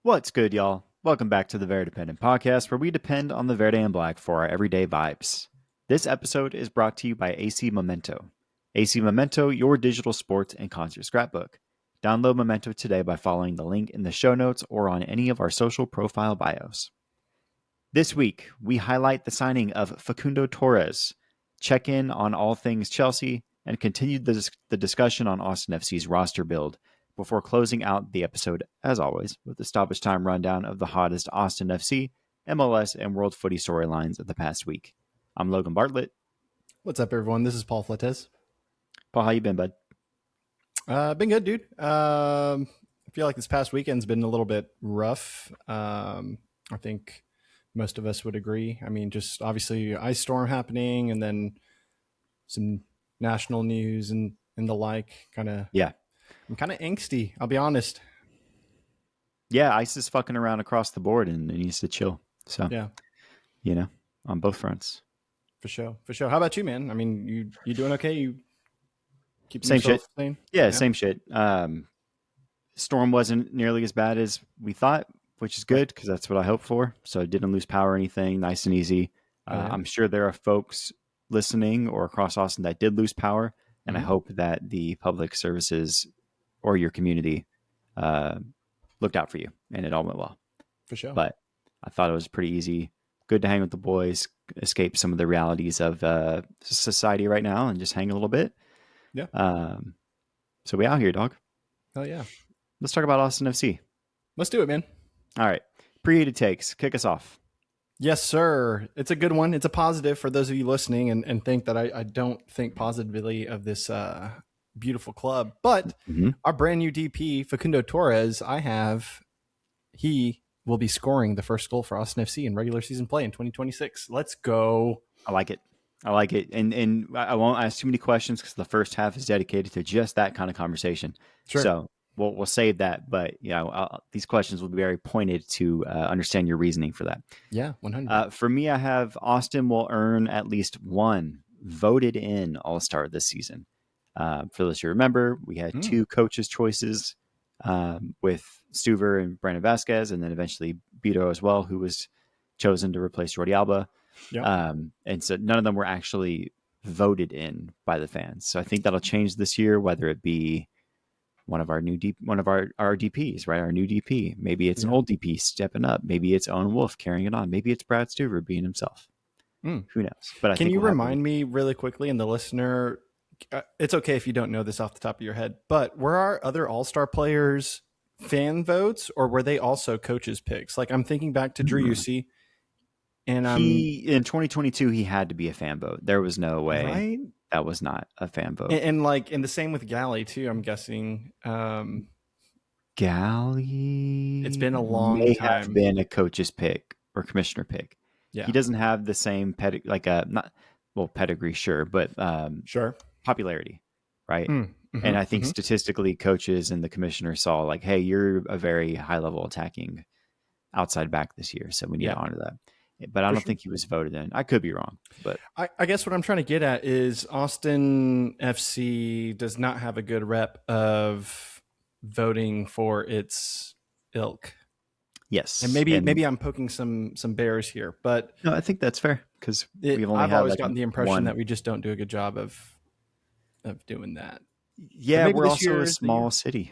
What's good, y'all? Welcome back to the Verdependent podcast, where we depend on the Verde and Black for our everyday vibes. This episode is brought to you by AC Memento. AC Memento, your digital sports and concert scrapbook. Download Memento today by following the link in the show notes or on any of our social profile bios. This week, we highlight the signing of Facundo Torres, check in on all things Chelsea, and continue the discussion on Austin FC's roster build before closing out the episode, as always, with the stoppage time rundown of the hottest Austin FC, MLS, and World Footy storylines of the past week. I'm Logan Bartlett. What's up, everyone? This is Paul Flates. Paul, how you been, bud? Been good, dude. I feel like this past weekend's been a little bit rough. I think most of us would agree. I mean, just obviously ice storm happening and then some national news and the like. Yeah. I'm kind of angsty, I'll be honest. Yeah, ice is fucking around across the board and it needs to chill. So, yeah, on both fronts. For sure. How about you, man? I mean, you doing okay? You keep same shit. Sane? Yeah, same shit. Storm wasn't nearly as bad as we thought, which is good because that's what I hoped for. So it didn't lose power or anything. Nice and easy. I'm sure there are folks listening or across Austin that did lose power, and I hope that the public services or your community looked out for you and it all went well. For sure. But I thought it was pretty easy. Good to hang with the boys, escape some of the realities of society right now and just hang a little bit. Yeah. So we out here, dog. Hell yeah. Let's talk about Austin FC. Let's do it, man. All right. Pre-heated takes. Kick us off. Yes, sir. It's a good one. It's a positive for those of you listening and think that I don't think positively of this beautiful club. But our brand new DP, Facundo Torres, he will be scoring the first goal for Austin FC in regular season play in 2026. Let's go. I like it. And I won't ask too many questions because the first half is dedicated to just that kind of conversation. Sure. So we'll save that. But these questions will be very pointed to understand your reasoning for that. Yeah, 100. For me, I have Austin will earn at least one voted in All-Star this season. For those who remember, we had two coaches' choices with Stuver and Brandon Vasquez, and then eventually Beto as well, who was chosen to replace Jordi Alba. Yep. And so none of them were actually voted in by the fans. So I think that'll change this year, whether it be one of our DPs, right? Our new DP. Maybe it's an old DP stepping up. Maybe it's Owen Wolf carrying it on. Maybe it's Brad Stuver being himself. Who knows? But Can you remind me really quickly, and the listener, it's okay if you don't know this off the top of your head, but were our other All-Star players fan votes, or were they also coaches' picks? Like, I'm thinking back to Drew Yusi, and in 2022 he had to be a fan vote. There was no way that was not a fan vote. And the same with Galley too. I'm guessing. Galley, it's been a long time. Have been a coach's pick or commissioner pick. Yeah, he doesn't have the same pedigree, sure, but sure. Popularity, right? And I think statistically coaches and the commissioner saw like, hey, you're a very high level attacking outside back this year, so we need to honor that. But I don't think he was voted in. I could be wrong, but I guess what I'm trying to get at is Austin FC does not have a good rep of voting for its ilk. Yes, and maybe I'm poking some bears here, but no, I think that's fair because I've always gotten the impression that we just don't do a good job of doing that. Yeah, we're also a small city,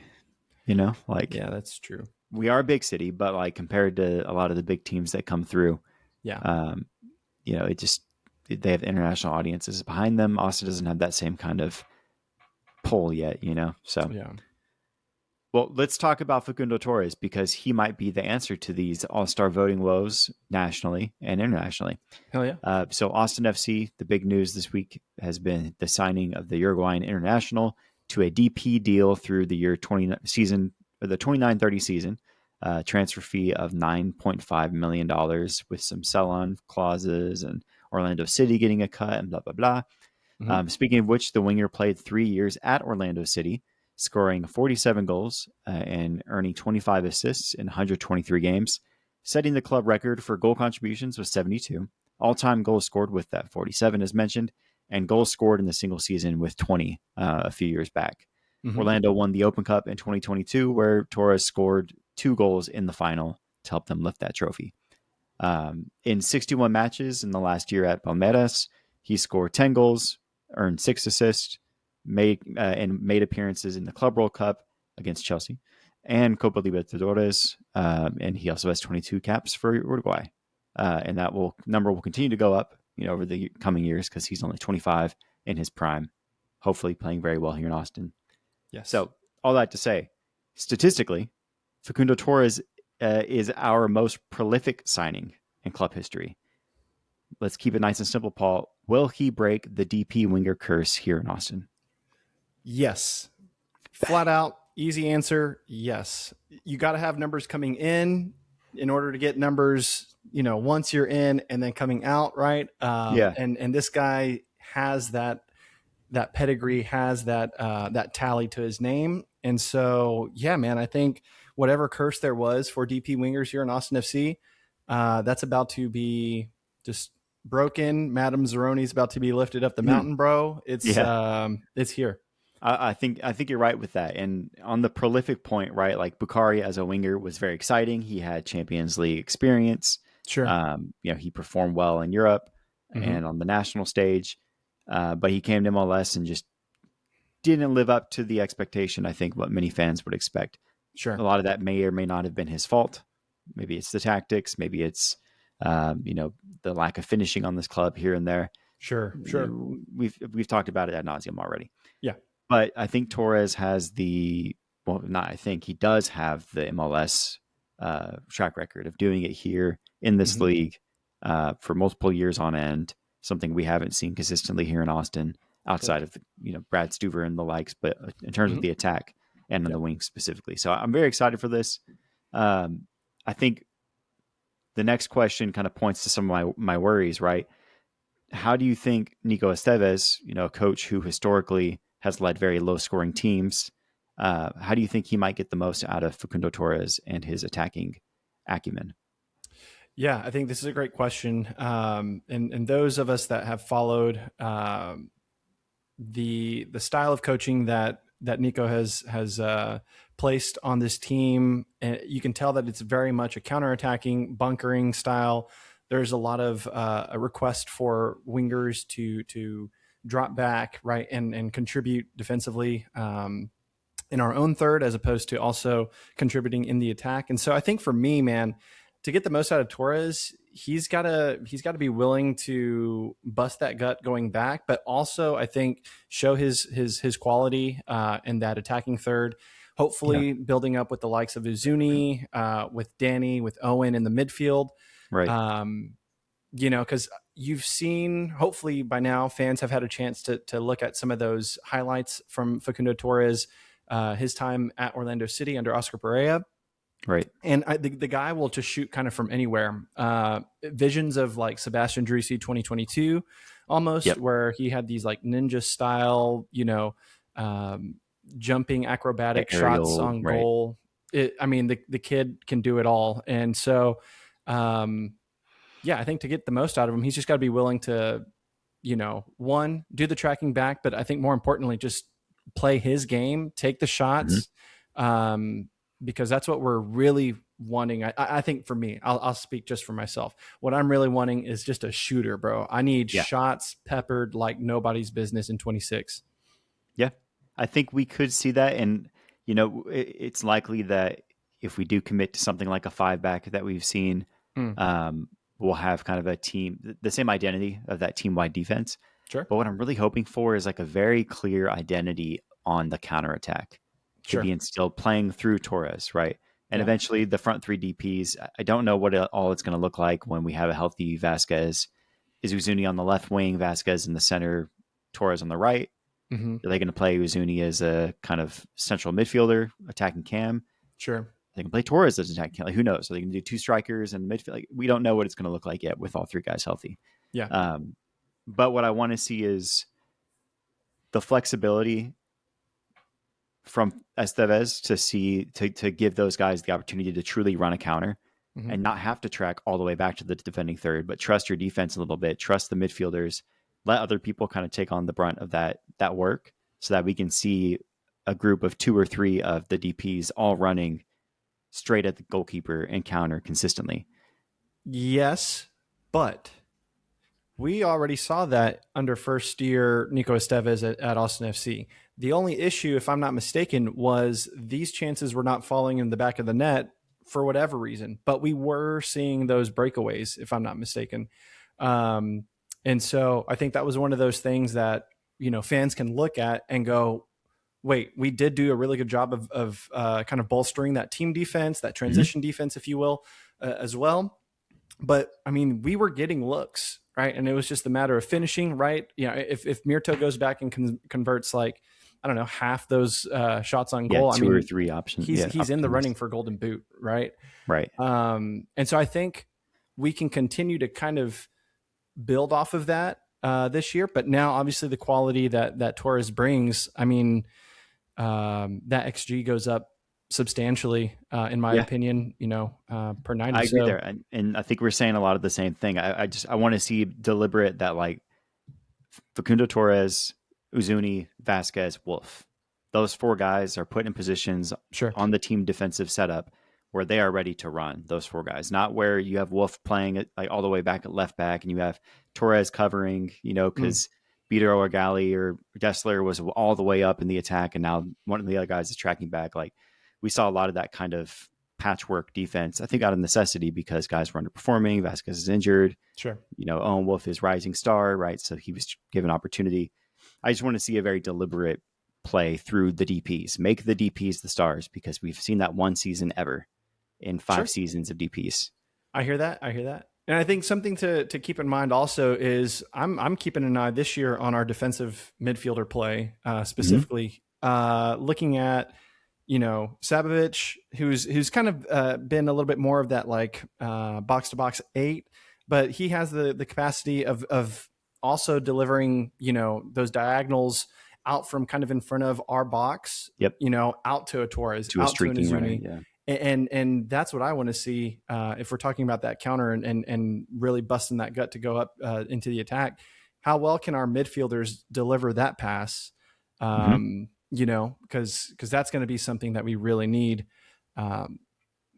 yeah, that's true. We are a big city, but like compared to a lot of the big teams that come through, they have international audiences behind them. Austin doesn't have that same kind of pull yet, so yeah. Well, let's talk about Facundo Torres because he might be the answer to these all-star voting woes nationally and internationally. Hell yeah. So Austin FC, the big news this week has been the signing of the Uruguayan international to a DP deal through the year 29-30 season, transfer fee of $9.5 million with some sell-on clauses and Orlando City getting a cut and blah, blah, blah. Speaking of which, the winger played 3 years at Orlando City, scoring 47 goals and earning 25 assists in 123 games, setting the club record for goal contributions with 72, all-time goals scored with that 47 as mentioned, and goals scored in the single season with 20 a few years back. Orlando won the Open Cup in 2022, where Torres scored 2 goals in the final to help them lift that trophy. In 61 matches in the last year at Palmeiras, he scored 10 goals, earned 6 assists, made appearances in the Club World Cup against Chelsea and Copa Libertadores, and he also has 22 caps for Uruguay, and that number will continue to go up, over the coming years because he's only 25 in his prime, hopefully playing very well here in Austin. Yes. So all that to say, statistically, Facundo Torres is our most prolific signing in club history. Let's keep it nice and simple, Paul. Will he break the DP winger curse here in Austin? Yes. Flat out, easy answer. Yes. You got to have numbers coming in order to get numbers, once you're in and then coming out, right? Yeah. And this guy has that pedigree, has that tally to his name. And so, yeah, man, I think whatever curse there was for DP wingers here in Austin FC, that's about to be just broken. Madam Zeroni's about to be lifted up the mountain, bro. It's here. I think you're right with that. And on the prolific point, right? Like Bukhari as a winger was very exciting. He had Champions League experience. Sure. He performed well in Europe and on the national stage. But he came to MLS and just didn't live up to the expectation, I think, what many fans would expect. Sure. A lot of that may or may not have been his fault. Maybe it's the tactics. Maybe it's, the lack of finishing on this club here and there. Sure. We've talked about it ad nauseum already. Yeah. But I think Torres has he does have the MLS track record of doing it here in this league for multiple years on end, something we haven't seen consistently here in Austin outside of, Brad Stuver and the likes, but in terms of the attack and on the wing specifically. So I'm very excited for this. I think the next question kind of points to some of my worries, right? How do you think Nico Estevez, a coach who historically has led very low scoring teams, how do you think he might get the most out of Facundo Torres and his attacking acumen? Yeah, I think this is a great question. And those of us that have followed the style of coaching that Nico has placed on this team, you can tell that it's very much a counterattacking, bunkering style. There's a lot of a request for wingers to drop back, right, and contribute defensively in our own third, as opposed to also contributing in the attack. And so I think for me, man, to get the most out of Torres, he's got to be willing to bust that gut going back, but also I think show his quality in that attacking third. Hopefully, building up with the likes of Uzuni, with Danny, with Owen in the midfield, right? Because you've seen, hopefully by now, fans have had a chance to look at some of those highlights from Facundo Torres, his time at Orlando City under Oscar Pereira. Right. And the guy will just shoot kind of from anywhere. Visions of like Sebastian Driussi 2022 almost, where he had these like ninja style, jumping acrobatic shots on goal. The kid can do it all. And so, I think to get the most out of him, he's just got to be willing to, one, do the tracking back, but I think more importantly, just play his game, take the shots. Because that's what we're really wanting. I think for me, I'll speak just for myself. What I'm really wanting is just a shooter, bro. I need shots peppered like nobody's business in 26. Yeah, I think we could see that. And, it's likely that if we do commit to something like a 5-back that we've seen, we'll have kind of a team, the same identity of that team-wide defense. Sure. But what I'm really hoping for is like a very clear identity on the counterattack. To be instilled playing through Torres, right? And eventually the front 3 DPs, I don't know what all it's going to look like when we have a healthy Vasquez. Is Uzuni on the left wing, Vasquez in the center, Torres on the right? Are they going to play Uzuni as a kind of central midfielder, attacking cam? Sure. They can play Torres as attacking cam. Like, who knows? So they can do 2 strikers and midfield. Like, we don't know what it's going to look like yet with all 3 guys healthy. Yeah. But what I want to see is the flexibility from Estevez to give those guys the opportunity to truly run a counter and not have to track all the way back to the defending third, but trust your defense a little bit, trust the midfielders, let other people kind of take on the brunt of that work so that we can see a group of 2 or 3 of the DPs all running straight at the goalkeeper and counter consistently. Yes, but we already saw that under first year Nico Estevez at Austin FC. The only issue, if I'm not mistaken, was these chances were not falling in the back of the net for whatever reason, but we were seeing those breakaways, if I'm not mistaken. And so I think that was one of those things that, fans can look at and go, wait, we did do a really good job of kind of bolstering that team defense, that transition defense, if you will, as well. But I mean, we were getting looks, right? And it was just a matter of finishing, right? If Mirto goes back and converts like, I don't know, half those shots on goal, two or three options. He's in the running for Golden Boot, right? Right. And so I think we can continue to kind of build off of that this year. But now, obviously, the quality that Torres brings, I mean, that XG goes up substantially, in my opinion, per 90. I agree there. And I think we're saying a lot of the same thing. I want to see deliberate that, like, Facundo Torres, Uzuni, Vasquez, Wolf. Those four guys are put in positions on the team defensive setup where they are ready to run, those four guys. Not where you have Wolf playing it like all the way back at left back and you have Torres covering, because Beater or Gali or Dessler was all the way up in the attack and now one of the other guys is tracking back. Like, we saw a lot of that kind of patchwork defense, I think out of necessity because guys were underperforming. Vasquez is injured. Sure. Owen Wolf is rising star, right? So he was given opportunity. I just want to see a very deliberate play through the DPs. Make the DPs the stars because we've seen that one season ever in 5 seasons of DPs. I hear that. And I think something to keep in mind also is I'm keeping an eye this year on our defensive midfielder play, specifically looking at, Sabovic, who's kind of been a little bit more of that like box to box 8, but he has the capacity of also delivering, those diagonals out from kind of in front of our box, out to a Torres, to a streaking runner, And that's what I want to see if we're talking about that counter and really busting that gut to go up into the attack. How well can our midfielders deliver that pass? Because that's going to be something that we really need.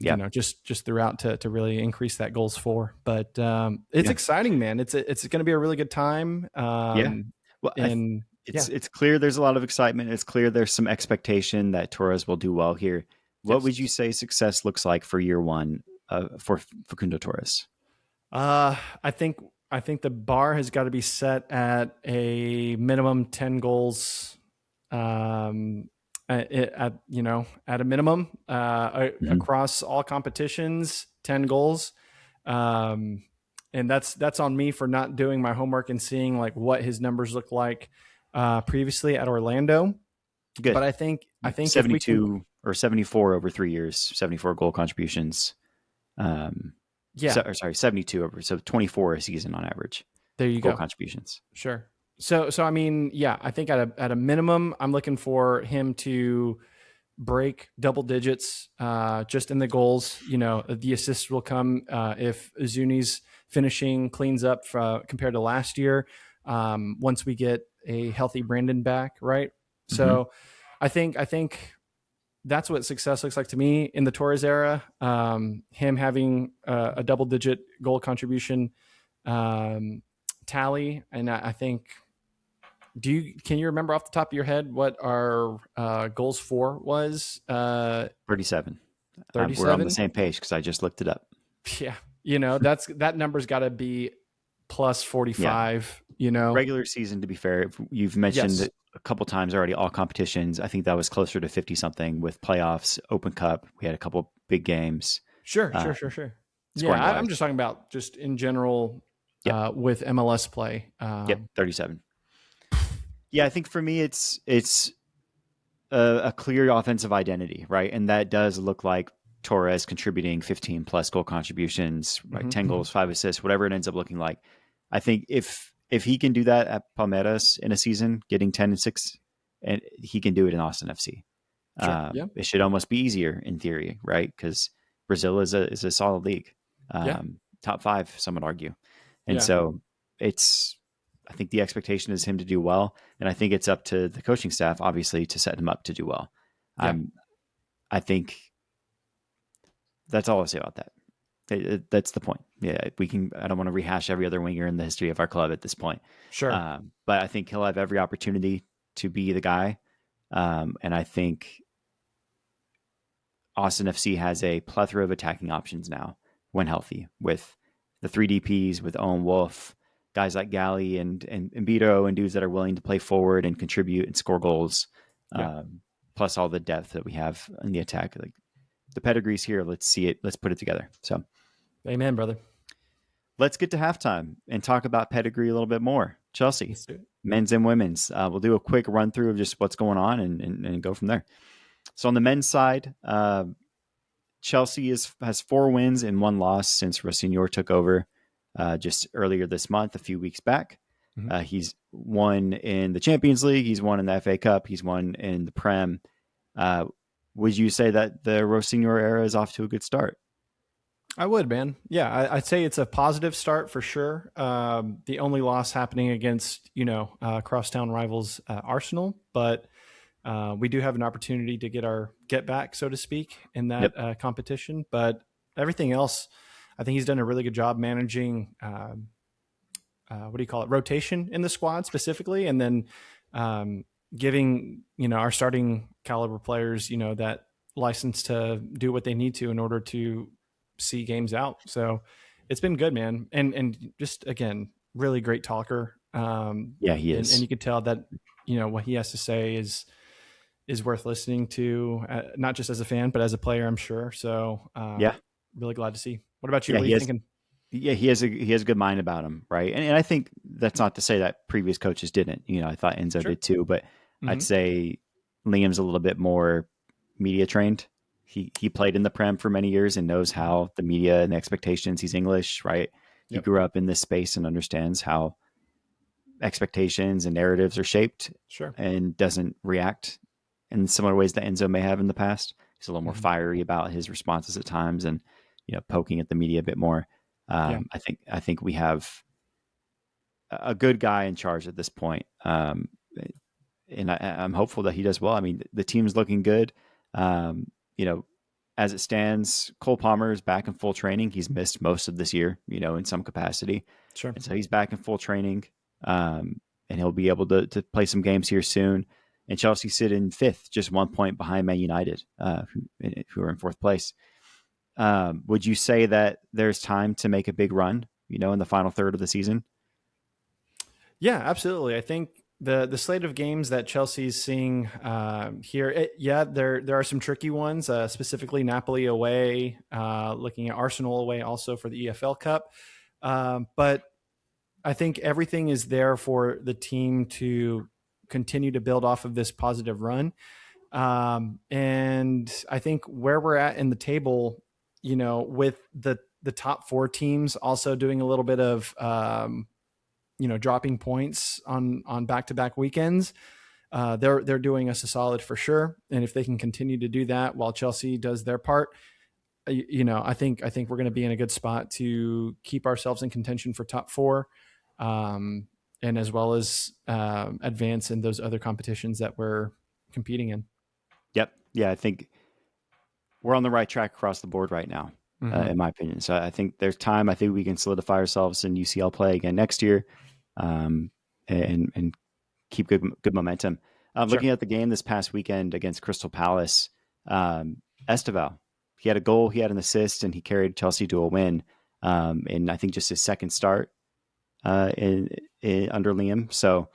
Just throughout to really increase that goals for. But it's exciting, man. It's going to be a really good time. Well, it's clear there's a lot of excitement. It's clear there's some expectation that Torres will do well here. What would you say success looks like for year one for Facundo Torres? I think the bar has got to be set at a minimum 10 goals. At a minimum across all competitions, 10 goals. And that's on me for not doing my homework and seeing like what his numbers look like previously at Orlando. Good. But I think 72 or 74 over 3 years, 74 goal contributions. 72 over, so 24 a season on average. There you go. Goal contributions. Sure. So I mean, I think at a minimum, I'm looking for him to break double digits just in the goals. The assists will come if Uzuni's finishing cleans up compared to last year. Once we get a healthy Brandon back, right? So I think that's what success looks like to me in the Torres era. Him having a double digit goal contribution tally, and I think. Can you remember off the top of your head what our goals for was? 37. 37. We're on the same page because I just looked it up. Yeah, that number's got to be plus 45. Regular season. To be fair, you've mentioned it a couple times already. All competitions. I think that was closer to 50 something with playoffs, Open Cup. We had a couple big games. Sure. Yeah, I'm just talking about just in general with MLS play. 37. Yeah, I think for me, it's a clear offensive identity, right? And that does look like Torres contributing 15 plus goal contributions, right? 10 goals, 5 assists, whatever it ends up looking like. I think if he can do that at Palmeiras in a season, getting 10 and 6, and he can do it in Austin FC. Sure, It should almost be easier in theory, right? Because Brazil is a solid league, top 5, some would argue, and so I think the expectation is him to do well, and I think it's up to the coaching staff, obviously, to set him up to do well. I think That's all I'll say about that. That's the point. Yeah, we can. I don't want to rehash every other winger in the history of our club at this point. Sure. But I think he'll have every opportunity to be the guy. And I think Austin FC has a plethora of attacking options now when healthy, with the three DPs, with Owen Wolf, guys like Galley and Bito, and dudes that are willing to play forward and contribute and score goals. Yeah. Plus all the depth that we have in the attack. Like, the pedigree's here. Let's see it. Let's put it together. So, Amen, brother. let's get to halftime and talk about pedigree a little bit more. Chelsea, Let's do it. men's and women's. We'll do a quick run through of just what's going on and go from there. So on the men's side, Chelsea has 4 wins and 1 loss since Rossignol took over just earlier this month, a few weeks back. Mm-hmm. He's won in the Champions League. He's won in the FA Cup. He's won in the Prem. Would you say that the Rossignol era is off to a good start? I would, man. Yeah, I'd say it's a positive start for sure. The only loss happening against, crosstown rivals Arsenal, but we do have an opportunity to get back, so to speak, in that competition. But everything else, I think he's done a really good job managing, rotation in the squad specifically, and then giving, our starting caliber players, that license to do what they need to in order to see games out. So it's been good, man. And just, again, really great talker. Yeah, he is. And you could tell that, what he has to say is worth listening to, not just as a fan, but as a player, I'm sure. So really glad to see. What about you? What are you thinking? Yeah, he has a good mind about him, right? And I think that's not to say that previous coaches didn't. I thought Enzo did too, but I'd say Liam's a little bit more media trained. He played in the Prem for many years and knows how the media and the expectations. He's English, right? He grew up in this space and understands how expectations and narratives are shaped, and doesn't react in similar ways that Enzo may have in the past. He's a little more fiery about his responses at times, and poking at the media a bit more. I think we have a good guy in charge at this point, and I'm hopeful that he does well. I mean, the team's looking good. As it stands, Cole Palmer is back in full training. He's missed most of this year, in some capacity. Sure. And so he's back in full training, and he'll be able to play some games here soon. And Chelsea sit in 5th, just 1 point behind Man United, who are in 4th place. Would you say that there's time to make a big run, in the final third of the season? Yeah, absolutely. I think the slate of games that Chelsea's seeing here, there are some tricky ones, specifically Napoli away, looking at Arsenal away also for the EFL Cup. But I think everything is there for the team to continue to build off of this positive run. And I think where we're at in the table, with the top 4 teams also doing a little bit of, dropping points on back-to-back weekends, they're doing us a solid for sure. And if they can continue to do that while Chelsea does their part, I think we're going to be in a good spot to keep ourselves in contention for top 4, and as well as advance in those other competitions that we're competing in. Yep. Yeah, I think we're on the right track across the board right now, in my opinion. So I think there's time. I think we can solidify ourselves in UCL play again next year, and keep good momentum. Looking at the game this past weekend against Crystal Palace, Esteval, he had a goal, he had an assist, and he carried Chelsea to a win. And I think just his second start in under Liam. So,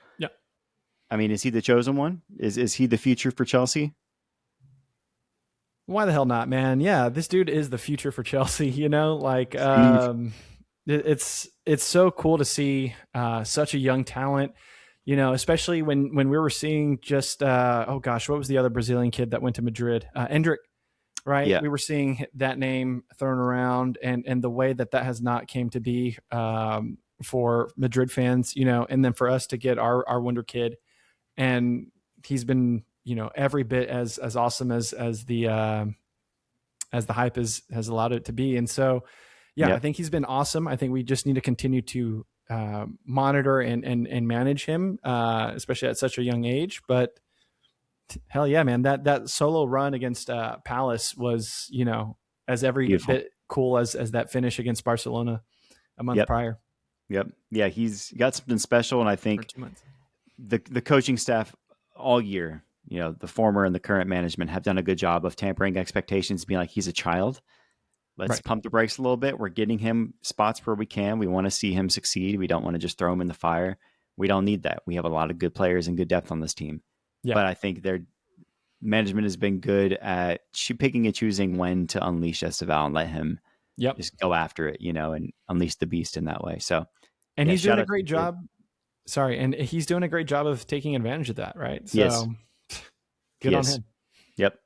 I mean, is he the chosen one? Is he the future for Chelsea? Why the hell not, man? Yeah, this dude is the future for Chelsea. It's so cool to see such a young talent. Especially when we were seeing just what was the other Brazilian kid that went to Madrid? Endrick, right? Yeah. We were seeing that name thrown around, and the way that has not came to be for Madrid fans, and then for us to get our wonder kid, and he's been every bit as awesome as the hype has allowed it to be. And so, I think he's been awesome. I think we just need to continue to monitor and manage him, especially at such a young age. But hell yeah, man, that solo run against Palace was, as every Beautiful. bit cool as that finish against Barcelona a month Yep. prior. Yep. Yeah, he's got something special, and I Or think 2 months. the coaching staff all year, the former and the current management have done a good job of tampering expectations, being like he's a child. Let's Right. pump the brakes a little bit. We're getting him spots where we can. We want to see him succeed. We don't want to just throw him in the fire. We don't need that. We have a lot of good players and good depth on this team. Yeah. But I think their management has been good at picking and choosing when to unleash Esteval and let him Yep. just go after it, and unleash the beast in that way. So, And yeah, he's doing shout a out to great the kid. job. Sorry. And he's doing a great job of taking advantage of that. Right. Yes, So he good on is. him. Yep.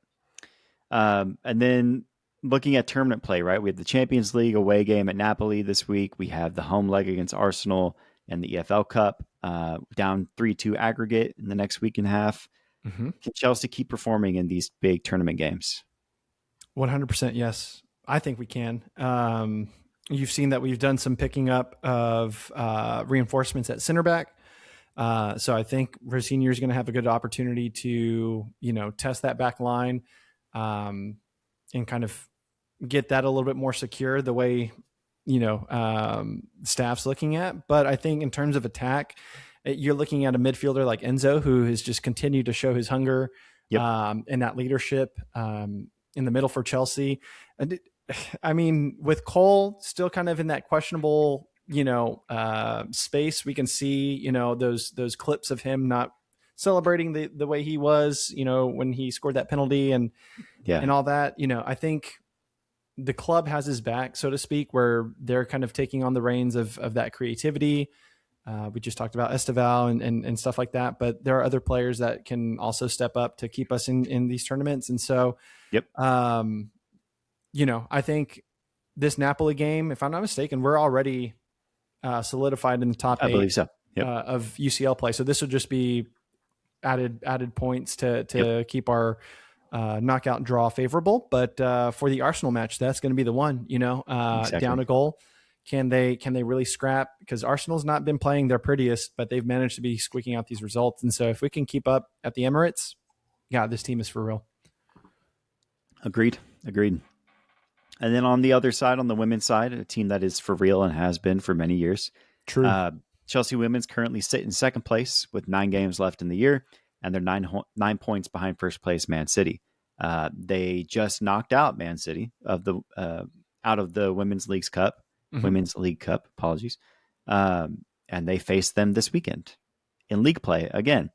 And then looking at tournament play, right? We have the Champions League away game at Napoli this week. We have the home leg against Arsenal and the EFL Cup, down 3-2 aggregate in the next week and a half. Mm-hmm. Can Chelsea keep performing in these big tournament games? 100% yes. I think we can. You've seen that we've done some picking up of reinforcements at center back. So I think Rosenior is going to have a good opportunity to, test that back line and kind of get that a little bit more secure the way, staff's looking at. But I think in terms of attack, you're looking at a midfielder like Enzo, who has just continued to show his hunger Yep. and that leadership in the middle for Chelsea. And I mean, with Cole still kind of in that questionable, space, we can see, those clips of him not celebrating the way he was, when he scored that penalty and all that. I think the club has his back, so to speak, where they're kind of taking on the reins of that creativity. We just talked about Esteval and stuff like that, but there are other players that can also step up to keep us in these tournaments. And so, Yep. I think this Napoli game, if I'm not mistaken, we're already solidified in the top 8. I believe so. Yep. Of UCL play. So this would just be added points to keep our knockout draw favorable. But for the Arsenal match, that's going to be the one. Exactly. Down a goal. Can they really scrap? Because Arsenal's not been playing their prettiest, but they've managed to be squeaking out these results. And so if we can keep up at the Emirates, yeah, this team is for real. Agreed. And then on the other side, on the women's side, a team that is for real and has been for many years. True. Chelsea women's currently sit in second place with 9 games left in the year, and they're 9 points behind first place Man City. They just knocked out Man City out of the Women's League Cup. Mm-hmm. Women's League Cup, apologies. And they face them this weekend in league play again.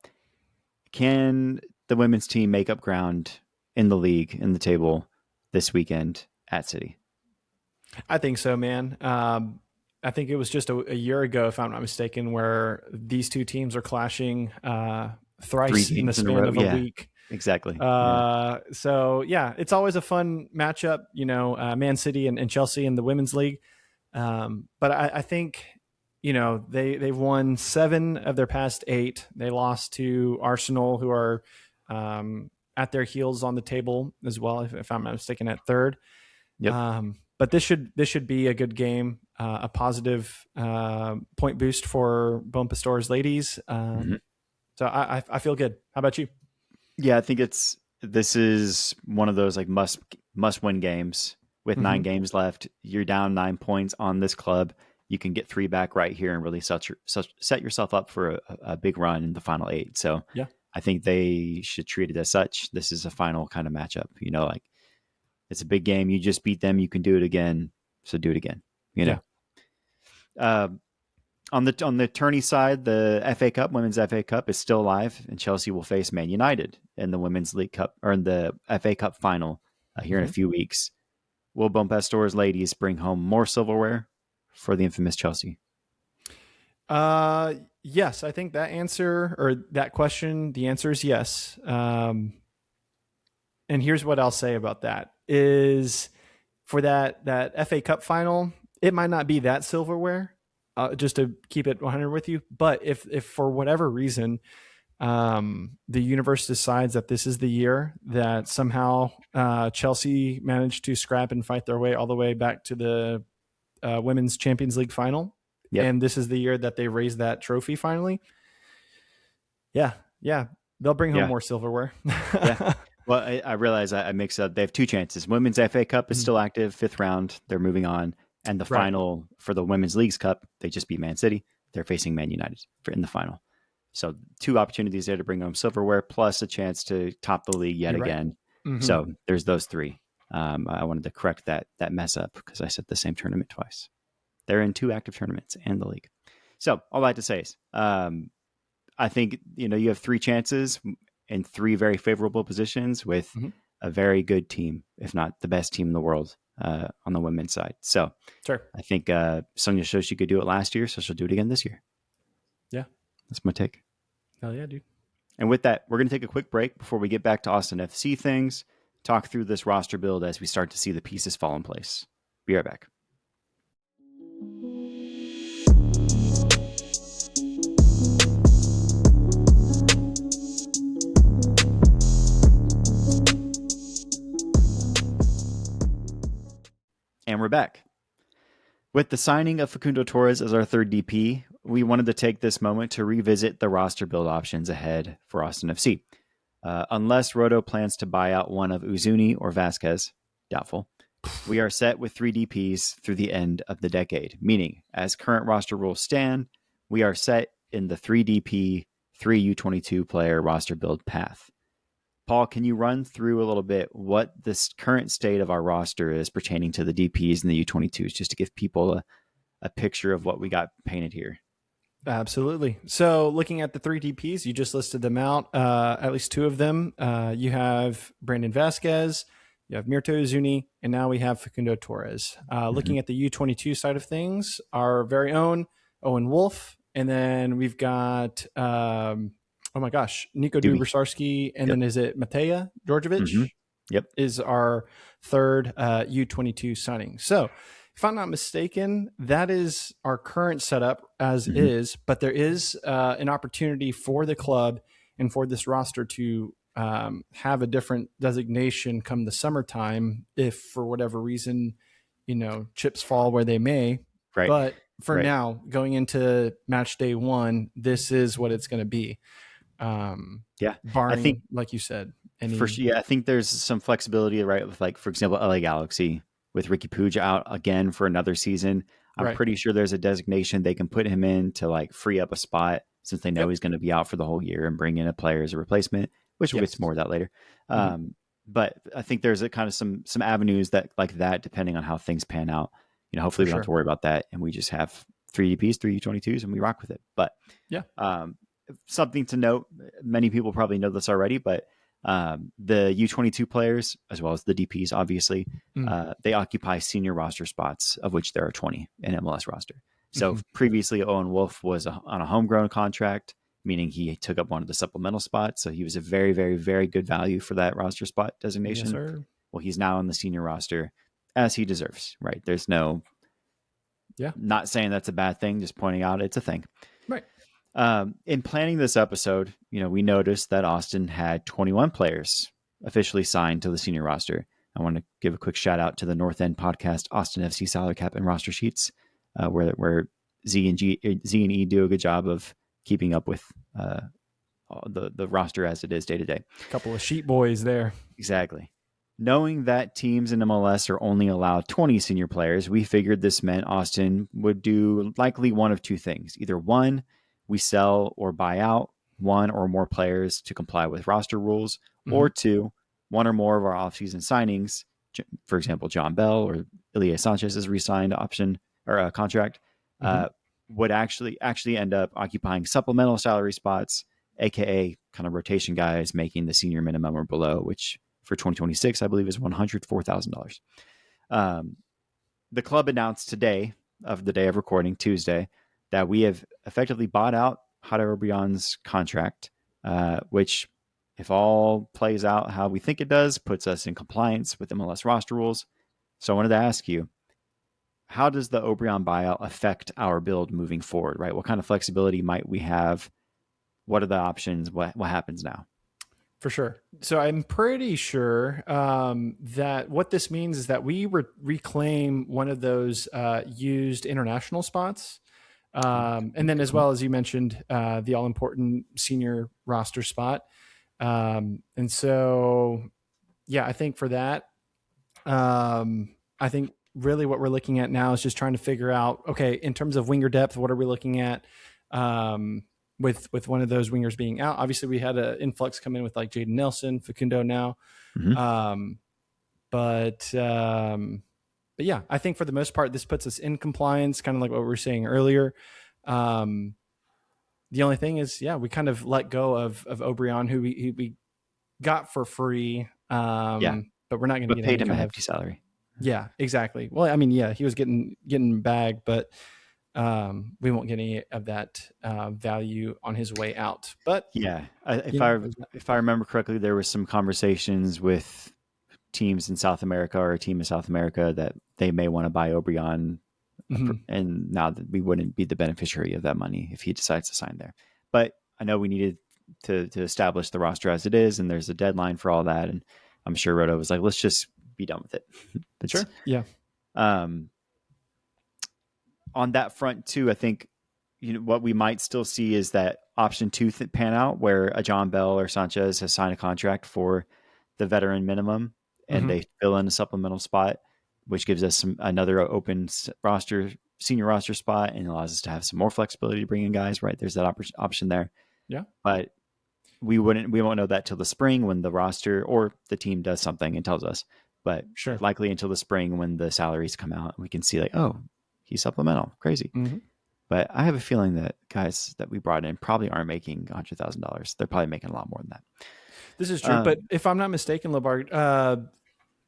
Can the women's team make up ground in the league, in the table this weekend at City? I think so, man. I think it was just a year ago, if I'm not mistaken, where these two teams are clashing thrice in the span of a week. Exactly. So, yeah, it's always a fun matchup, Man City and Chelsea in the Women's League. But I think, they've won 7 of their past 8. They lost to Arsenal, who are at their heels on the table as well, if I'm not mistaken, at 3rd. Yep. But this should be a good game, a positive point boost for Bon Pastor's ladies. So I feel good. How about you? Yeah, I think this is one of those like must win games with 9 games left. You're down 9 points on this club. You can get 3 back right here and really set yourself up for a big run in the final 8. So yeah, I think they should treat it as such. This is a final kind of matchup. Like it's a big game. You just beat them. You can do it again. So do it again. On the tourney side, the FA Cup, Women's FA Cup is still alive, and Chelsea will face Man United in the Women's League Cup or in the FA Cup final here in a few weeks. Will Bon Pastor's ladies bring home more silverware for the infamous Chelsea? Yes, I think that question, the answer is yes. And here's what I'll say about that is for that FA Cup final, it might not be that silverware, just to keep it 100 with you. But if for whatever reason, the universe decides that this is the year that somehow Chelsea managed to scrap and fight their way all the way back to the Women's Champions League final, and this is the year that they raise that trophy finally. Yeah, they'll bring home more silverware. Well, I realize I mix up. They have two chances. Women's FA Cup is still active, 5th round. They're moving on. And the Right. final for the Women's Leagues Cup, they just beat Man City. They're facing Man United in the final. So 2 opportunities there to bring home silverware, plus a chance to top the league yet You're right. again. Mm-hmm. So there's those 3. I wanted to correct that mess up because I said the same tournament twice. They're in 2 active tournaments and the league. So all I have to say is, I think you have 3 chances in 3 very favorable positions with a very good team, if not the best team in the world on the women's side. So Sure. I think Sonia showed she could do it last year, so she'll do it again this year. Yeah. That's my take. Hell yeah, dude. And with that, we're going to take a quick break before we get back to Austin FC things, talk through this roster build as we start to see the pieces fall in place. Be right back. And we're back. With the signing of Facundo Torres as our 3rd DP, we wanted to take this moment to revisit the roster build options ahead for Austin FC. Unless Roto plans to buy out one of Uzuni or Vasquez, doubtful, we are set with 3 DPs through the end of the decade, meaning as current roster rules stand, we are set in the 3 DP, 3 U22 player roster build path. Paul, can you run through a little bit what this current state of our roster is pertaining to the DPs and the U22s, just to give people a picture of what we got painted here? Absolutely. So looking at the 3 DPs, you just listed them out, at least 2 of them. You have Brandon Vasquez, you have Mirto Uzuni, and now we have Facundo Torres. Looking at the U22 side of things, our very own Owen Wolf, and then we've got Nico Dubrsarski, and then is it Mateja Djordjevic? Yep. Is our 3rd U22 signing. So if I'm not mistaken, that is our current setup as is, but there is an opportunity for the club and for this roster to have a different designation come the summertime if for whatever reason, chips fall where they may. Right. But for now, going into match day 1, this is what it's going to be. Barring, I think, like you said, I think there's some flexibility, right? With, like, for example, LA Galaxy with Ricky Puig out again for another season. I'm pretty sure there's a designation they can put him in to like free up a spot since they know he's going to be out for the whole year and bring in a player as a replacement, which we'll get to more of that later. But I think there's a kind of some avenues that like that, depending on how things pan out. Hopefully we don't have to worry about that, and we just have 3 DPs, 3 U22s, and we rock with it. But something to note, many people probably know this already, but the U22 players, as well as the DPs, obviously, they occupy senior roster spots, of which there are 20 in MLS roster. So previously, Owen Wolf was on a homegrown contract, meaning he took up one of the supplemental spots. So he was a very, very, very good value for that roster spot designation. Yes, sir. Well, he's now on the senior roster, as he deserves, right? There's no, not saying that's a bad thing, just pointing out it's a thing. Right. In planning this episode, we noticed that Austin had 21 players officially signed to the senior roster. I want to give a quick shout out to the North End podcast, Austin FC Salary Cap and Roster Sheets, where Z and E do a good job of keeping up with the roster as it is day to day. A couple of sheet boys there. Exactly. Knowing that teams in MLS are only allowed 20 senior players, we figured this meant Austin would do likely one of 2 things. Either 1, we sell or buy out 1 or more players to comply with roster rules, or 2, 1 or more of our offseason signings, for example, John Bell or Ilya Sanchez's re-signed option or contract, would actually end up occupying supplemental salary spots, aka kind of rotation guys making the senior minimum or below, which for 2026, I believe, is $104,000. The club announced today, of the day of recording, Tuesday, that we have effectively bought out Hada Obrion's contract, which, if all plays out how we think it does, puts us in compliance with MLS roster rules. So I wanted to ask you, how does the Obrion buyout affect our build moving forward, right? What kind of flexibility might we have? What are the options? What happens now? For sure. So I'm pretty sure that what this means is that we reclaim one of those used international spots. And then, as well as you mentioned, the all-important senior roster spot. And so I think for that, I think really what we're looking at now is just trying to figure out, okay, in terms of winger depth, what are we looking at? With one of those wingers being out, obviously we had an influx come in with like Jaden Nelson, Facundo now. Mm-hmm. But yeah, I think for the most part, this puts us in compliance, kind of like what we were saying earlier. The only thing is, we kind of let go of Obrian, who we got for free. Yeah, But we're not going to but get paid any him a kind of. hefty salary. Yeah, exactly. Well, I mean, he was getting bagged, but we won't get any of that value on his way out. But Yeah, if you know, I remember correctly, there was some conversations with teams in South America or a team in South America that they may want to buy Obrian, and now that we wouldn't be the beneficiary of that money if he decides to sign there. But I know we needed to establish the roster as it is, and there's a deadline for all that. And I'm sure Roto was like, let's just be done with it. sure. Yeah. On that front too, I think what we might still see is that option 2 pan out, where a John Bell or Sanchez has signed a contract for the veteran minimum, and they fill in a supplemental spot, which gives us another open senior roster spot, and allows us to have some more flexibility to bring in guys. Right, there's that option there. Yeah, but we won't know that till the spring when the roster or the team does something and tells us. But sure. likely until the spring when the salaries come out, we can see like, oh, he's supplemental, crazy. But I have a feeling that guys that we brought in probably aren't making $100,000. They're probably making a lot more than that. This is true. But if I'm not mistaken, Lobar,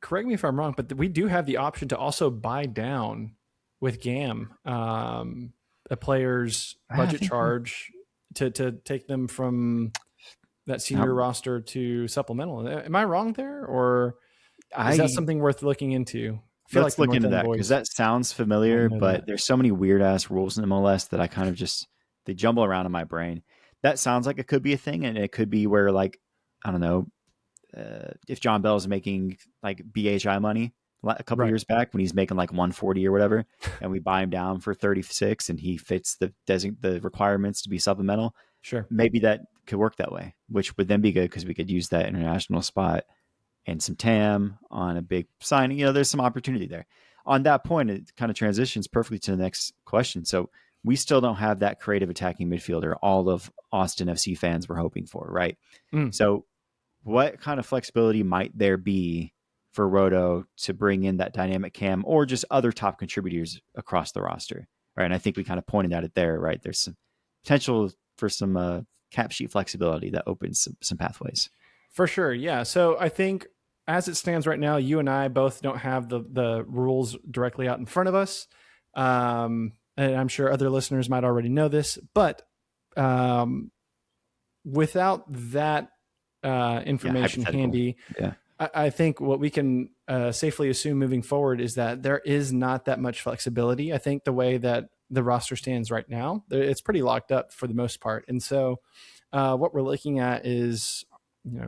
correct me if I'm wrong, but we do have the option to also buy down with GAM a player's budget charge to take them from that senior roster to supplemental. Am I wrong there, or is that something worth looking into? Let's look into that, because that sounds familiar, but there's so many weird ass rules in MLS that I kind of they jumble around in my brain. That sounds like it could be a thing, and it could be where, like, I don't know, if John Bell is making like BHI money a couple years back when he's making like 140 or whatever, and we buy him down for 36 and he fits the requirements to be supplemental. Sure. Maybe that could work that way, which would then be good because we could use that international spot and some TAM on a big signing. There's some opportunity there. On that point, it kind of transitions perfectly to the next question. So we still don't have that creative attacking midfielder all of Austin FC fans were hoping for, right? So what kind of flexibility might there be for Roto to bring in that dynamic cam or just other top contributors across the roster? Right. And I think we kind of pointed at it there, right? There's some potential for some cap sheet flexibility that opens some pathways. For sure. Yeah. So I think as it stands right now, you and I both don't have the rules directly out in front of us. And I'm sure other listeners might already know this, but without that information handy, I think what we can safely assume moving forward is that there is not that much flexibility. I think the way that the roster stands right now, it's pretty locked up for the most part. And so what we're looking at is,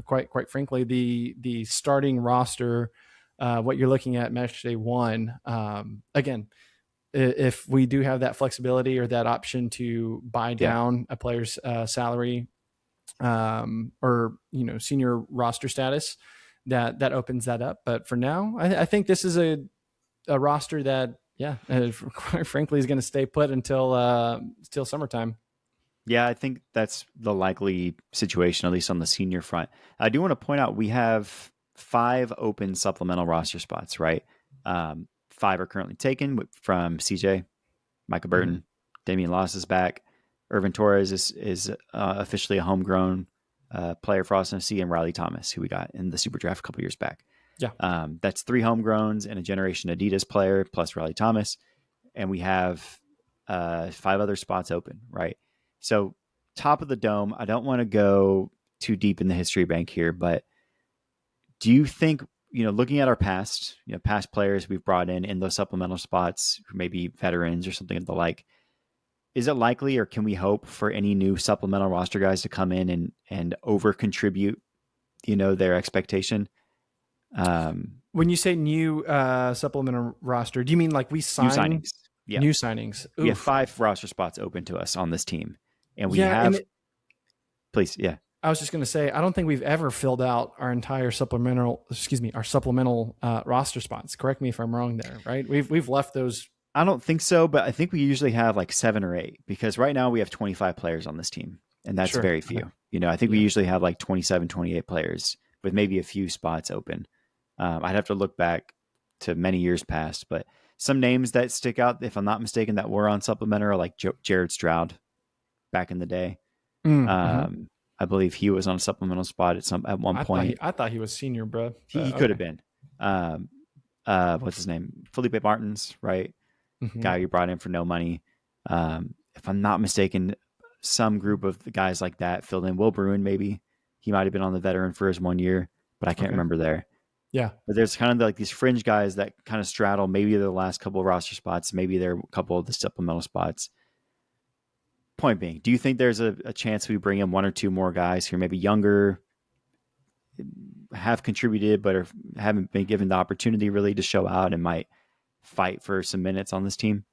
quite frankly, the starting roster, what you're looking at match day one. Again, if we do have that flexibility or that option to buy down a player's salary or senior roster status, that opens that up. But for now, I think this is a roster that quite frankly is going to stay put until summertime. Yeah, I think that's the likely situation, at least on the senior front. I do want to point out we have 5 open supplemental roster spots, right? 5 are currently taken from CJ, Micah Burton, Damian Loss is back. Irvin Torres is officially a homegrown player for Austin FC, and Riley Thomas, who we got in the Super Draft a couple years back. Yeah. That's 3 homegrowns and a Generation Adidas player plus Riley Thomas. And we have 5 other spots open, right? So top of the dome, I don't want to go too deep in the history bank here, but do you think, looking at our past players we've brought in those supplemental spots, who may be veterans or something of the like, is it likely, or can we hope for any new supplemental roster guys to come in and over contribute, their expectation? When you say new supplemental roster, do you mean like we sign new signings? Yeah. New signings. We have 5 roster spots open to us on this team, and we have. Please, yeah. I was just going to say, I don't think we've ever filled out our entire supplemental roster spots. Correct me if I'm wrong there, right? We've left those. I don't think so, but I think we usually have like 7 or 8 because right now we have 25 players on this team, and that's Sure. very few. I think we usually have like 27, 28 players with maybe a few spots open. I'd have to look back to many years past, but some names that stick out, if I'm not mistaken, that were on supplemental are like Jared Stroud back in the day. Mm-hmm. I believe he was on a supplemental spot at one point. I thought he was senior, bro. He could have been. Um, what's his name? Felipe Martins, right? Mm-hmm. Guy you brought in for no money. If I'm not mistaken, some group of the guys like that filled in. Will Bruin, maybe he might have been on the veteran for his 1 year, but I can't remember there. Yeah. But there's kind of like these fringe guys that kind of straddle maybe the last couple of roster spots, maybe they're a couple of the supplemental spots. Point being, do you think there's a chance we bring in 1 or 2 more guys who are maybe younger, have contributed, but haven't been given the opportunity really to show out and might fight for some minutes on this team?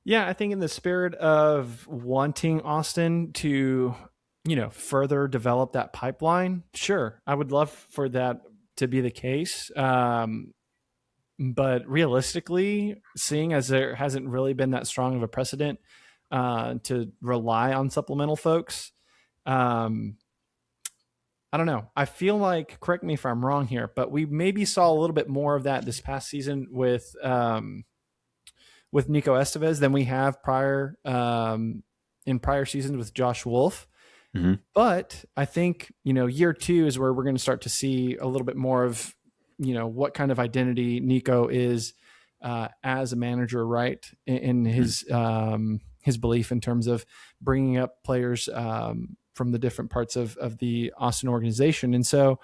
Yeah, I think in the spirit of wanting Austin to, further develop that pipeline, sure, I would love for that to be the case. But realistically, seeing as there hasn't really been that strong of a precedent to rely on supplemental folks, I don't know. I feel like, correct me if I'm wrong here, but we maybe saw a little bit more of that this past season with Nico Estevez than we have in prior seasons with Josh Wolf. Mm-hmm. But I think, year 2 is where we're going to start to see a little bit more of, what kind of identity Nico is as a manager, right? In his belief in terms of bringing up players from the different parts of the Austin organization. And so,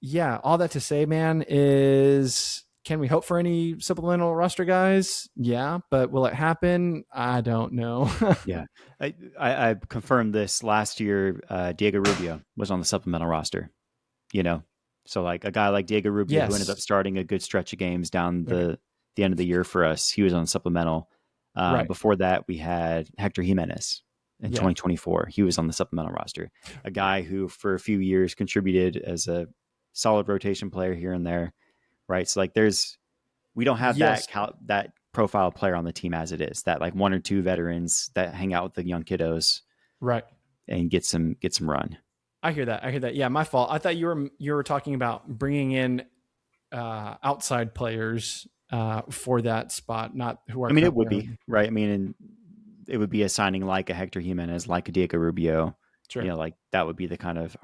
yeah, all that to say, man, is can we hope for any supplemental roster guys? Yeah, but will it happen? I don't know. Yeah. I confirmed this last year. Diego Rubio was on the supplemental roster, So like a guy like Diego Rubio, who ended up starting a good stretch of games down the end of the year for us, he was on supplemental. Right. Before that, we had Hector Jimenez in 2024. He was on the supplemental roster. A guy who for a few years contributed as a solid rotation player here and there, right? So like we don't have that profile player on the team as it is, that like 1 or 2 veterans that hang out with the young kiddos, right, and get some run. I hear that. Yeah, my fault. I thought you were talking about bringing in outside players for that spot, not who are. I mean, it would be right. I mean, and it would be a signing like a Hector Jimenez, like a Diego Rubio. Sure. Like that would be the kind of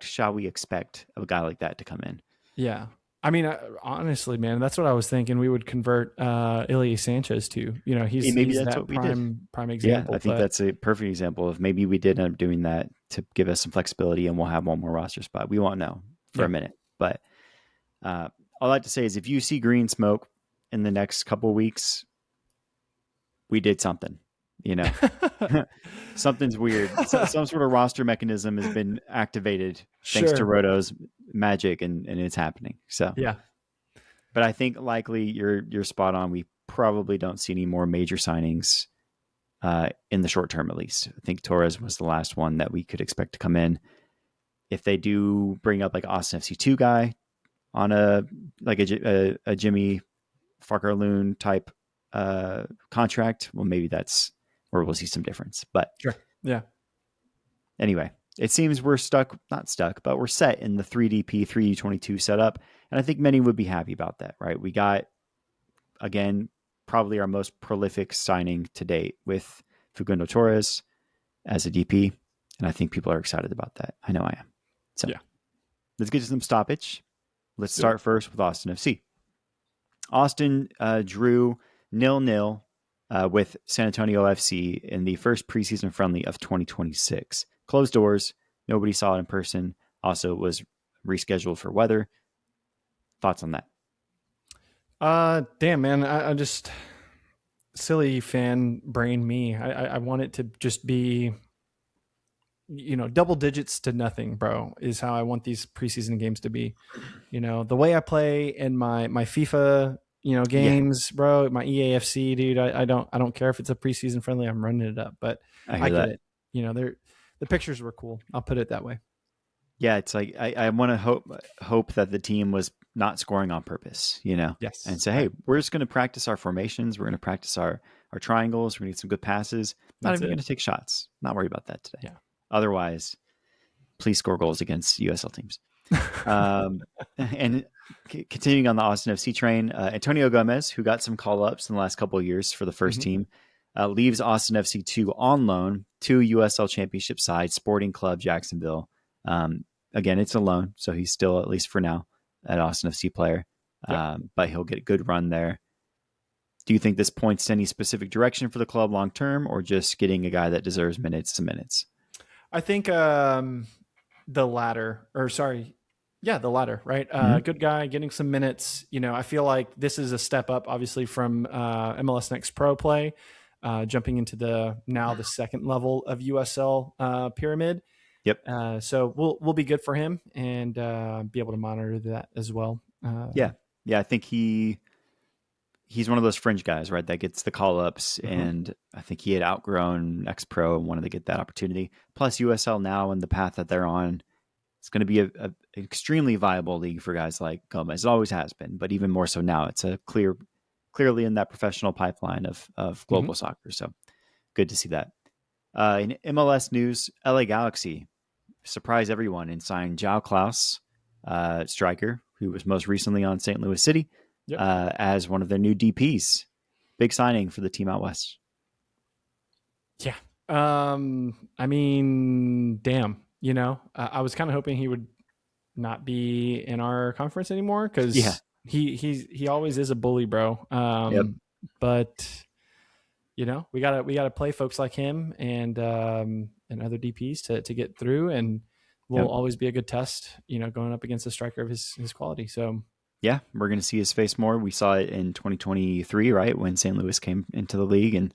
shall we expect a guy like that to come in? Yeah. I mean, honestly, man, that's what I was thinking. We would convert Ilya Sanchez to. He's that prime example. Yeah, I think that's a perfect example of maybe we did end up doing that to give us some flexibility, and we'll have 1 more roster spot. We won't know for a minute, but all I like to say is if you see green smoke in the next couple of weeks, we did something. Something's weird. Some sort of roster mechanism has been activated thanks to Roto's magic, and it's happening. So yeah, but I think likely you're spot on. We probably don't see any more major signings in the short term, at least. I think Torres was the last one that we could expect to come in. If they do bring up like Austin FC2 guy on a Jimmy Farker-Loon type contract, well, maybe that's where we'll see some difference. But sure. Yeah. Anyway, it seems we're not stuck, but we're set in the 3DP 3D22 setup. And I think many would be happy about that, right? We got, again, probably our most prolific signing to date with Facundo Torres as a DP. And I think people are excited about that. I know I am. So let's get to some stoppage. Let's start first with Austin FC. Austin drew 0-0 with San Antonio FC in the first preseason friendly of 2026. Closed doors. Nobody saw it in person. Also, it was rescheduled for weather. Thoughts on that? Damn, man. I just silly fan brain me. I want it to just be, double digits to nothing, bro, is how I want these preseason games to be. The way I play in my FIFA, games, bro, my EAFC, dude, I don't care if it's a preseason friendly, I'm running it up, but I get it. the pictures were cool. I'll put it that way. Yeah, it's like I want to hope that the team was not scoring on purpose, Yes, and say, hey, we're just going to practice our formations. We're going to practice our triangles. We're going to get some good passes. Not that's even it. going to take shots. Not worry about that today. Yeah. Otherwise, please score goals against USL teams. And continuing on the Austin FC train, Antonio Gomez, who got some call ups in the last couple of years for the 1st team, leaves Austin FC 2 on loan to USL Championship side Sporting Club Jacksonville. Again, it's a loan, so he's still, at least for now, an Austin FC player, but he'll get a good run there. Do you think this points to any specific direction for the club long term, or just getting a guy that deserves minutes to minutes? I think the latter, or sorry, the latter, right? Good guy, getting some minutes. I feel like this is a step up, obviously, from MLS Next Pro play, jumping into the second level of USL pyramid. Yep. So we'll be good for him and be able to monitor that as well. Yeah. I think he's one of those fringe guys, right? That gets the call ups, and I think he had outgrown X Pro and wanted to get that opportunity. Plus, USL now and the path that they're on, it's going to be an extremely viable league for guys like Gomez. It always has been, but even more so now. It's a clearly in that professional pipeline of global soccer. So good to see that. In MLS news, LA Galaxy surprised everyone and signed João Klaus, striker, who was most recently on St. Louis City, as one of their new DPs. Big signing for the team out west. Yeah. I mean, damn. I was kind of hoping he would not be in our conference anymore because he always is a bully, bro. But we gotta play folks like him and other DPs to get through, and will always be a good test. Going up against a striker of his quality. So yeah, we're going to see his face more. We saw it in 2023, right, when St. Louis came into the league, and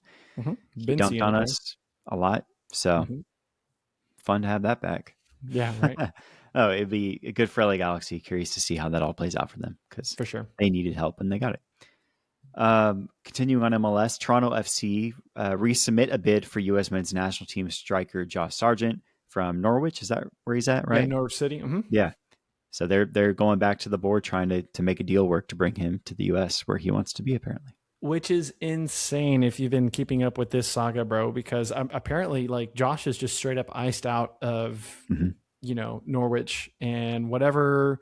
he dunked on us a lot. So fun to have that back. Yeah, right. Oh, it'd be good for LA Galaxy. Curious to see how that all plays out for them, because for sure they needed help and they got it. Continuing on MLS, Toronto FC resubmit a bid for U.S. men's national team striker Josh Sargent from Norwich. Is that where he's at, right? Yeah, Norwich City. Yeah. So they're going back to the board trying to make a deal work to bring him to the U.S. where he wants to be, apparently. Which is insane if you've been keeping up with this saga, bro, because apparently like Josh is just straight up iced out of, Norwich, and whatever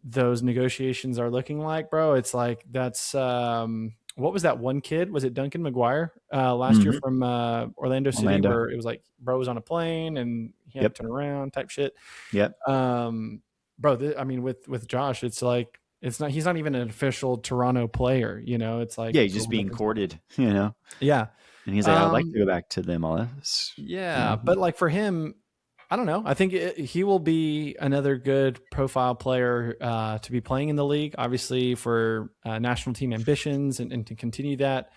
those negotiations are looking like, bro. It's like, that's, what was that one kid? Was it Duncan McGuire last year from Orlando City, where it was like bro was on a plane and he had to turn around type shit. Yep. Bro, with Josh, it's like, he's not even an official Toronto player, it's like, he's just being courted, Yeah. And he's like, I'd like to go back to the MLS. Yeah. But like for him, I don't know. I think he will be another good profile player to be playing in the league, obviously for national team ambitions and to continue that,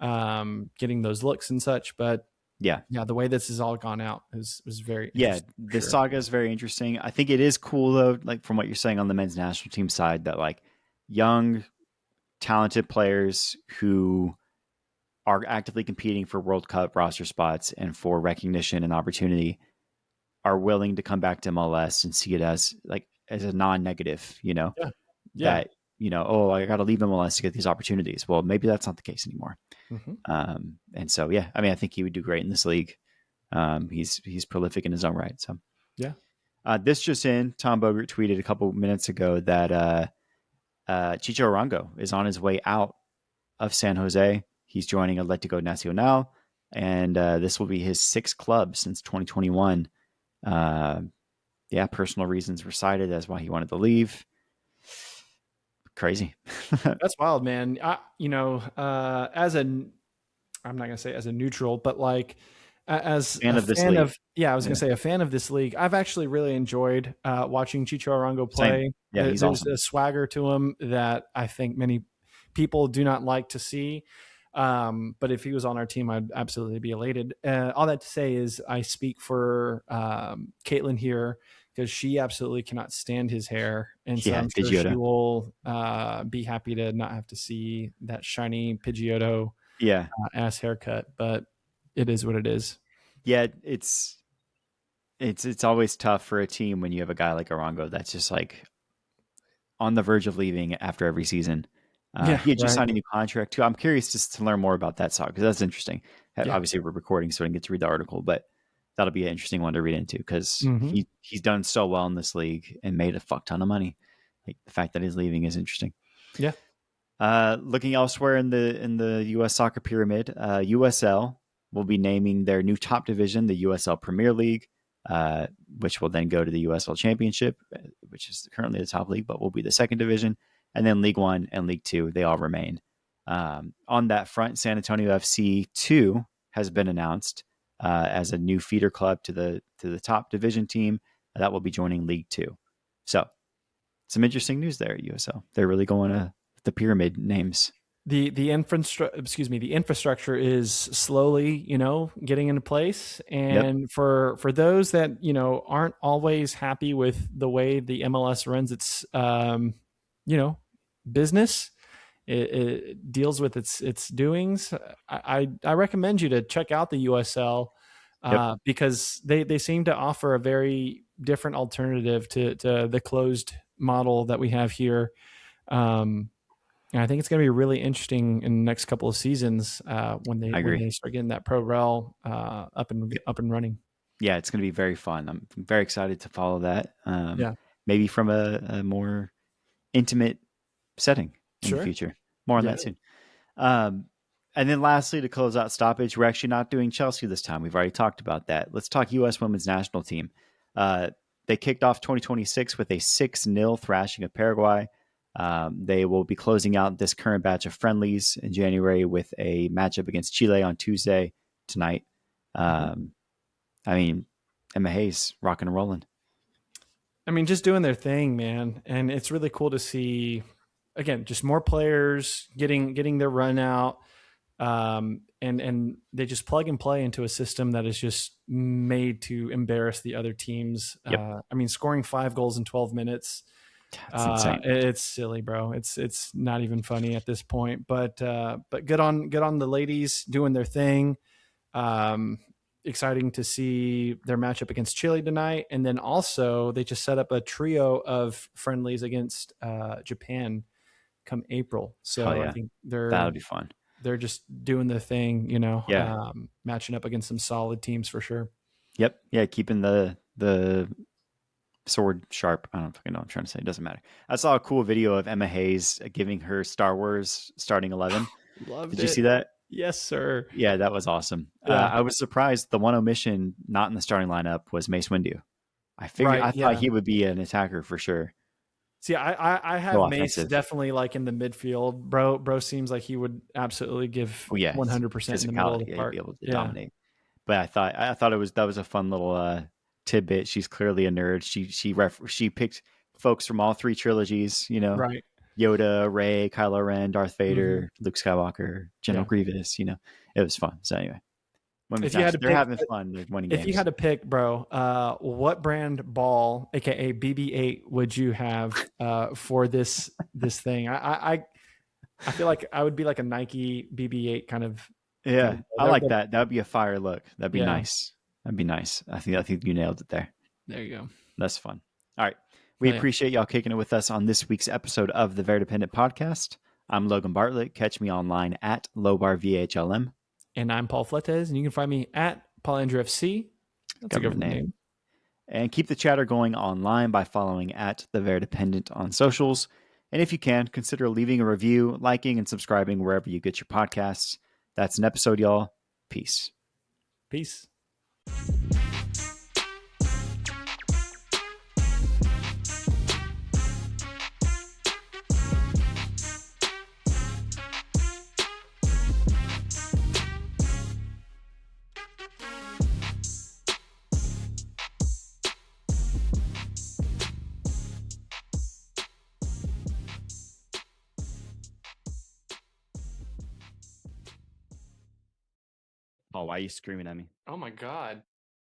getting those looks and such. But yeah, the way this has all gone out was very interesting. Yeah, this saga is very interesting. I think it is cool though, like from what you're saying on the men's national team side, that like young, talented players who are actively competing for World Cup roster spots and for recognition and opportunity are willing to come back to MLS and see it as a non-negative, that, oh, I got to leave MLS to get these opportunities. Well, maybe that's not the case anymore. And so, yeah, I mean, I think he would do great in this league. He's prolific in his own right. So yeah. This just in, Tom Bogert tweeted a couple minutes ago that Chicho Arango is on his way out of San Jose. He's joining Atlético Nacional, and this will be his sixth club since 2021. Personal reasons were cited as why he wanted to leave. Crazy. That's wild, man. I'm not gonna say as a neutral, but like as fan a of this fan league. of, gonna say a fan of this league. I've actually really enjoyed watching Chicho Arango play. Same. Yeah, he's There's awesome. a swagger to him that I think many people do not like to see. But if he was on our team, I'd absolutely be elated. All that to say is I speak for Caitlin here, because she absolutely cannot stand his hair. And so I'm sure she will be happy to not have to see that shiny Pidgeotto ass haircut, but it is what it is. Yeah, it's it's always tough for a team when you have a guy like Arango that's just like on the verge of leaving after every season. Yeah, He had just right. signed a new contract too. I'm curious just to learn more about that song because that's interesting. Yeah. Obviously, we're recording, so I didn't get to read the article, but that'll be an interesting one to read into because Mm-hmm. he's done so well in this league and made a fuck ton of money. Like, the fact that he's leaving is interesting. Yeah. Looking elsewhere in the U.S. soccer pyramid, USL will be naming their new top division the USL Premier League, which will then go to the USL Championship, which is currently the top league, but will be the second division. And then League One and League Two, they all remain. On that front, San Antonio FC 2 has been announced as a new feeder club to the top division team that will be joining League Two. So some interesting news there at USL. They're really going to the pyramid names. The infrastructure is slowly, getting into place. Yep. And for those that, aren't always happy with the way the MLS runs its you know, business, it deals with its doings. I recommend you to check out the USL Yep. because they seem to offer a very different alternative to the closed model that we have here. And I think it's going to be really interesting in the next couple of seasons when I when agree. they start getting that pro rel up and running. Yeah, it's going to be very fun. I'm very excited to follow that. Yeah, Maybe from a more intimate setting in the sure. future. More on Yeah, that soon. Um, and then lastly, to close out stoppage, we're actually not doing Chelsea this time. We've already talked about that. Let's talk U.S. women's national team. They kicked off 2026 with a 6-0 thrashing of Paraguay. They will be closing out this current batch of friendlies in January with a matchup against Chile on Tuesday tonight. Mhm. Um, I mean, Emma Hayes rocking and rolling. I mean, just doing their thing, man, and it's really cool to see. Again, just more players getting their run out, and they just plug and play into a system that is just made to embarrass the other teams. Yep, I mean, scoring 5 goals in 12 minutes. that's insane. It's silly, bro. It's not even funny at this point. But good on the ladies doing their thing. Um, Exciting to see their matchup against Chile tonight, and then also they just set up a trio of friendlies against Japan come April. Hell So I yeah, think that'll be fun. they're just doing their thing, Yeah, matching up against some solid teams for sure. yep, yeah, keeping the sword sharp. I don't fucking know what I'm trying to say. It doesn't matter. I saw a cool video of Emma Hayes giving her Star Wars starting 11. Loved Did you it. see that? Yes, sir. Yeah, that was awesome. Yeah. I was surprised the one omission not in the starting lineup was Mace Windu. Right. I thought Yeah. he would be an attacker for sure. See, I So have Mace offensive. definitely like in the midfield. Bro seems like he would absolutely give Oh yeah, 100% in the middle of physicality. the Yeah, he'd be park. able to Yeah. dominate. But I thought it was that was a fun little tidbit. She's clearly a nerd. She picked folks from all three trilogies. You know, Right. Yoda, Rey, Kylo Ren, Darth Hmm. Vader, Luke Skywalker, General Yeah. Grievous. You know, it was fun. So anyway, women's If you had national, to they're pick, having fun. They're winning if you games. had to pick, bro, what brand ball, aka BB-8, would you have for this thing? I feel like I would be like a Nike BB-8 kind Yeah, of. I like that. That would be a fire look. That'd be Yeah. nice. That'd be nice. I think you nailed it there. There you go. That's fun. All right. We Oh, yeah. appreciate y'all kicking it with us on this week's episode of the Verdependent Podcast. I'm Logan Bartlett. Catch me online at Lobar VHLM. And I'm Paul Fletes, and you can find me at Paul Andrew FC. That's a Government government name. name. And keep the chatter going online by following at the Verdependent on socials. And if you can, consider leaving a review, liking, and subscribing wherever you get your podcasts. That's an episode, y'all. Peace. Peace. Oh, why are you screaming at me? Oh my God.